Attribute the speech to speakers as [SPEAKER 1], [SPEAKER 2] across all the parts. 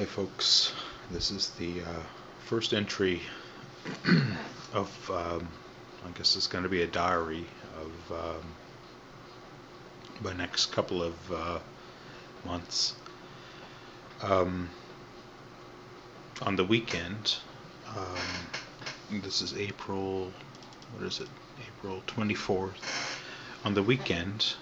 [SPEAKER 1] Hi folks, this is the first entry of, I guess it's going to be a diary of my next couple of months. On the weekend, this is April, what is it, April 24th. On the weekend,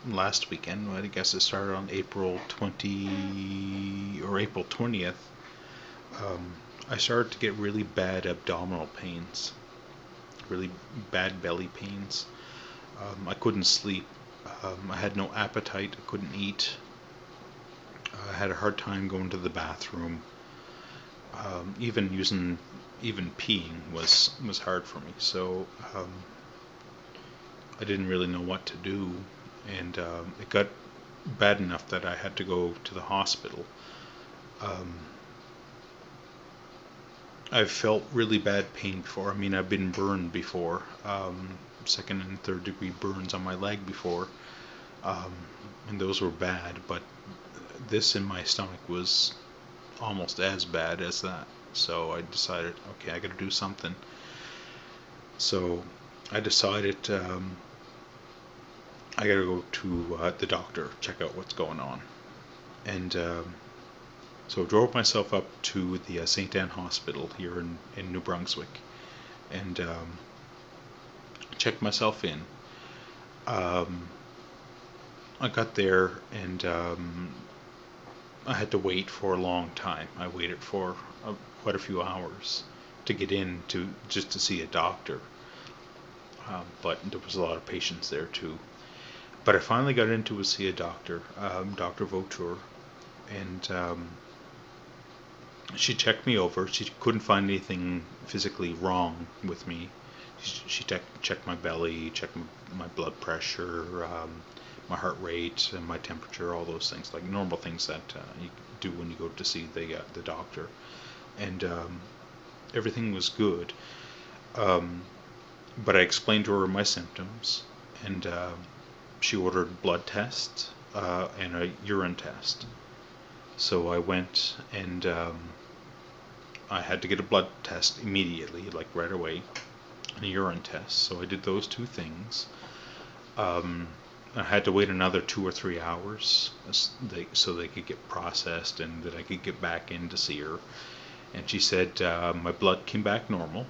[SPEAKER 1] last weekend, I guess it started on April 20th. I started to get really bad abdominal pains, really bad belly pains. I couldn't sleep. I had no appetite. I couldn't eat. I had a hard time going to the bathroom. Even peeing was hard for me. So I didn't really know what to do, and it got bad enough that I had to go to the hospital. I've felt really bad pain before. I mean, I've been burned before, second and third degree burns on my leg before, and those were bad, but this in my stomach was almost as bad as that. So I decided, okay, I gotta do something. So I decided I gotta go to the doctor, check out what's going on. And so I drove myself up to the St. Anne Hospital here in New Brunswick, and checked myself in. I got there, and I had to wait for a long time. I waited for quite a few hours to get in just to see a doctor. But there was a lot of patients there too. But I finally got in to see a doctor, Dr. Vautour, and she checked me over. She couldn't find anything physically wrong with me. She checked my belly, checked my blood pressure, my heart rate, and my temperature, all those things, like normal things that you do when you go to see the doctor. And everything was good. But I explained to her my symptoms, and she ordered blood tests and a urine test. So I went, and I had to get a blood test immediately, like right away, and a urine test. So I did those two things. I had to wait another 2 or 3 hours so they could get processed and that I could get back in to see her. And she said my blood came back normal,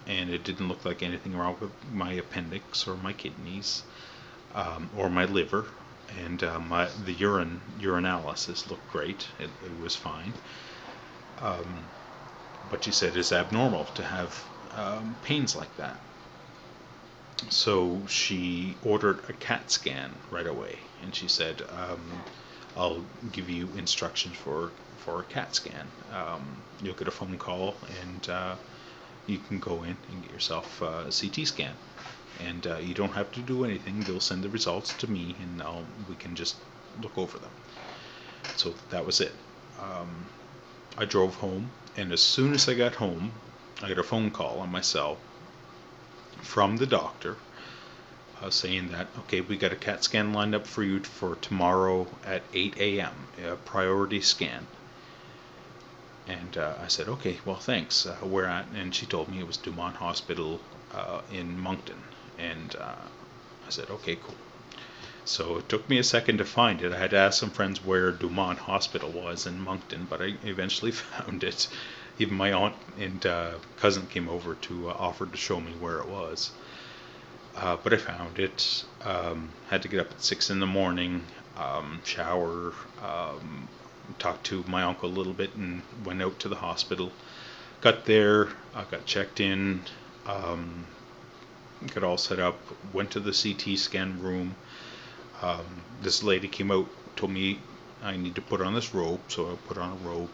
[SPEAKER 1] and it didn't look like anything wrong with my appendix or my kidneys or my liver. And the urinalysis looked great. It was fine. But she said it's abnormal to have pains like that. So she ordered a CAT scan right away, and she said, I'll give you instructions for a CAT scan. You'll get a phone call, and you can go in and get yourself a CT scan. And you don't have to do anything. They'll send the results to me, and we can just look over them. So that was it. I drove home, and as soon as I got home, I got a phone call on my cell from the doctor saying that, okay, we got a CAT scan lined up for you for tomorrow at 8 a.m., a priority scan. And I said, okay, well, thanks. Where at? And she told me it was Dumont Hospital in Moncton. And I said, okay, cool. So it took me a second to find it. I had to ask some friends where Dumont Hospital was in Moncton, but I eventually found it. Even my aunt and cousin came over to offer to show me where it was. But I found it. Had to get up at 6 in the morning, shower, talked to my uncle a little bit, and went out to the hospital. Got there, got checked in, got all set up, went to the CT scan room. This lady came out, told me I need to put on this robe, so I put on a robe,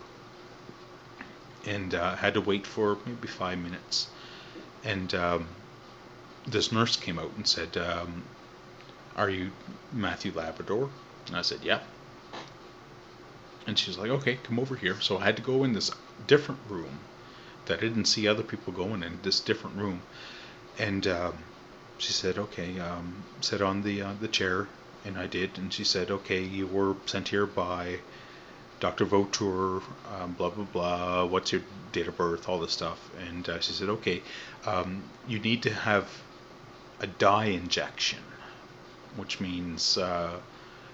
[SPEAKER 1] and had to wait for maybe 5 minutes. And this nurse came out and said, are you Matthew Labrador? And I said, yeah. And she's like, okay, come over here. So I had to go in this different room that I didn't see other people going in, this different room. And she said, okay, sit on the chair. And I did. And she said, okay, you were sent here by Dr. Vautour, blah, blah, blah, what's your date of birth, all this stuff. And she said, okay, you need to have a dye injection, which means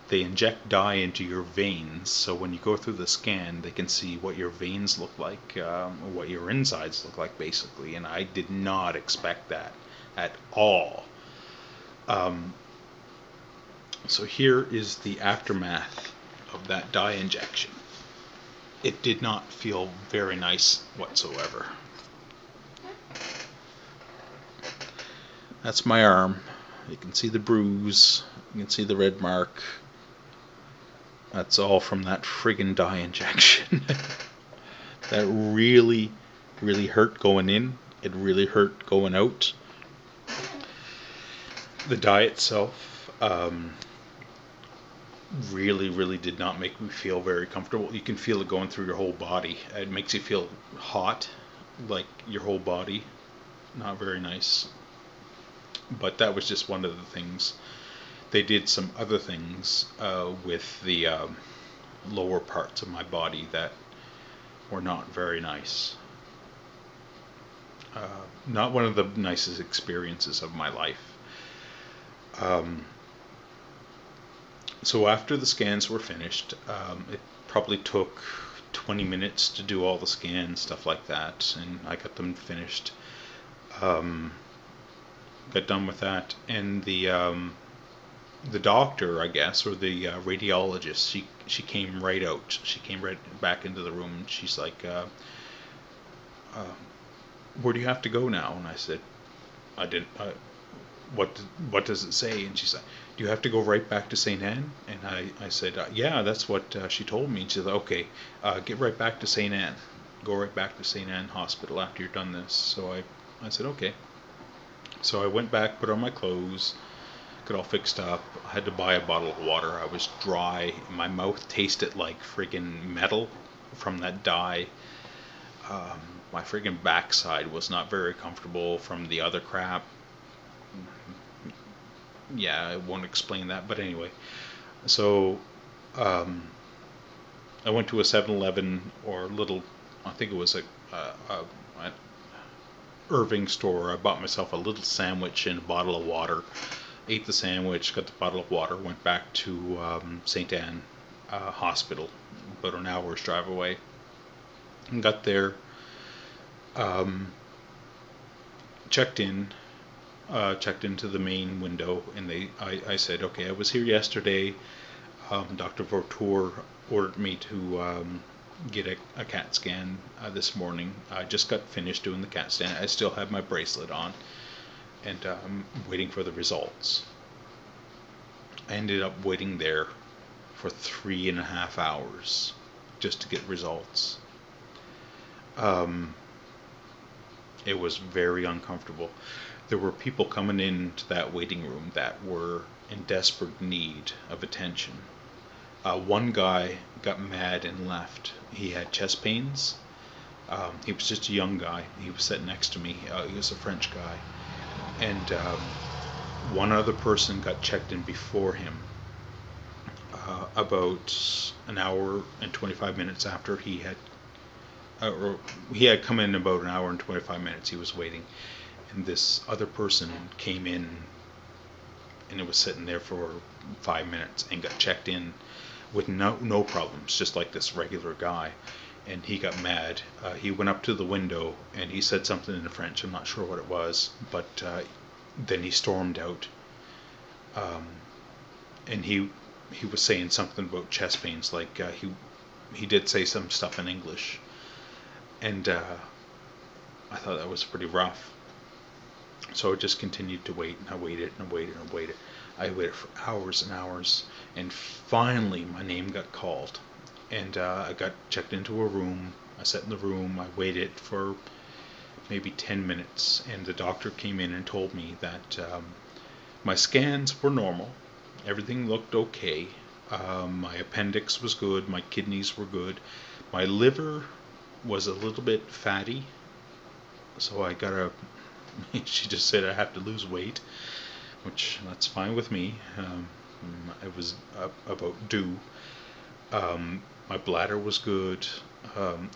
[SPEAKER 1] they inject dye into your veins, so when you go through the scan, they can see what your veins look like, what your insides look like, basically. And I did not expect that at all. So here is the aftermath of that dye injection. It did not feel very nice whatsoever. That's my arm. You can see the bruise. You can see the red mark. That's all from that friggin' dye injection. That really, really hurt going in. It really hurt going out. The dye itself really, really did not make me feel very comfortable. You can feel it going through your whole body. It makes you feel hot, like your whole body. Not very nice. But that was just one of the things. They did some other things with the lower parts of my body that were not very nice. Not one of the nicest experiences of my life. So after the scans were finished, it probably took 20 minutes to do all the scans, stuff like that, and I got them finished. Got done with that, and the doctor, I guess, or the radiologist, she came right out. She came right back into the room, and she's like, "Where do you have to go now?" And I said, "I didn't. What does it say?" And she's like, "Do you have to go right back to St. Anne?" And I said, "Yeah, that's what she told me." And she said, "Okay, get right back to St. Anne. Go right back to St. Anne Hospital after you're done this." So I said, "Okay." So I went back, put on my clothes, got all fixed up. I had to buy a bottle of water. I was dry. My mouth tasted like friggin' metal from that dye. My friggin' backside was not very comfortable from the other crap. Yeah, I won't explain that, but anyway. So I went to a 7-Eleven or little, I think it was a Irving store. I bought myself a little sandwich and a bottle of water. Ate the sandwich, got the bottle of water, went back to St. Anne Hospital, about an hour's drive away. And got there, checked into the main window, and I said, okay, I was here yesterday. Dr. Vautour ordered me to get a CAT scan this morning. I just got finished doing the CAT scan. I still have my bracelet on, and I'm waiting for the results. I ended up waiting there for 3.5 hours just to get results. It was very uncomfortable. There were people coming into that waiting room that were in desperate need of attention. One guy got mad and left. He had chest pains. He was just a young guy. He was sitting next to me. He was a French guy. And one other person got checked in before him. About an hour and 25 minutes after he had come in. About an hour and 25 minutes he was waiting, and this other person came in, and it was sitting there for 5 minutes and got checked in with no problems, just like this regular guy. And he got mad. He went up to the window and he said something in French. I'm not sure what it was, but then he stormed out. And he was saying something about chest pains, like he did say some stuff in English. And I thought that was pretty rough. So I just continued to wait, and I waited and I waited and I waited. I waited for hours and hours, and finally my name got called. And I got checked into a room. I sat in the room. I waited for maybe 10 minutes, and the doctor came in and told me that my scans were normal. Everything looked okay. My appendix was good. My kidneys were good. My liver was a little bit fatty, so she just said I have to lose weight, which that's fine with me. It was about due. My bladder was good.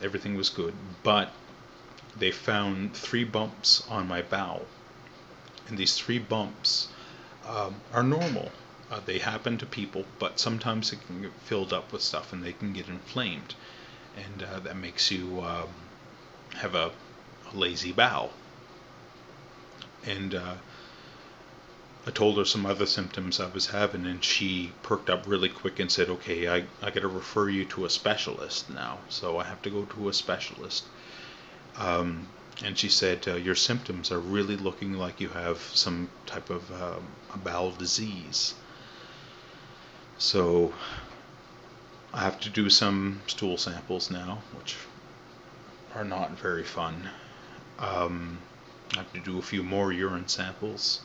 [SPEAKER 1] Everything was good, but they found 3 bumps on my bowel, and these 3 bumps are normal. They happen to people, but sometimes it can get filled up with stuff and they can get inflamed, and that makes you have a lazy bowel. And I told her some other symptoms I was having, and she perked up really quick and said, okay, I got to refer you to a specialist now. So I have to go to a specialist. And she said, your symptoms are really looking like you have some type of a bowel disease. So I have to do some stool samples now, which are not very fun. I have to do a few more urine samples,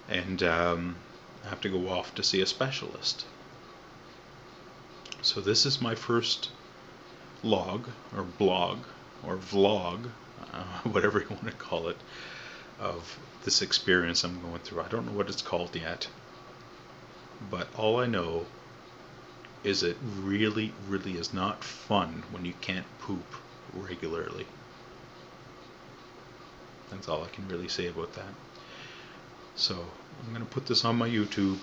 [SPEAKER 1] and I have to go off to see a specialist. So this is my first log, or blog, or vlog, whatever you want to call it, of this experience I'm going through. I don't know what it's called yet, but all I know is it really, really is not fun when you can't poop regularly. That's all I can really say about that. So I'm going to put this on my YouTube.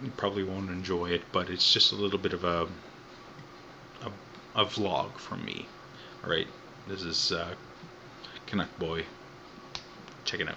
[SPEAKER 1] You probably won't enjoy it, but it's just a little bit of a vlog from me. Alright, this is Canuck Boy. Check it out.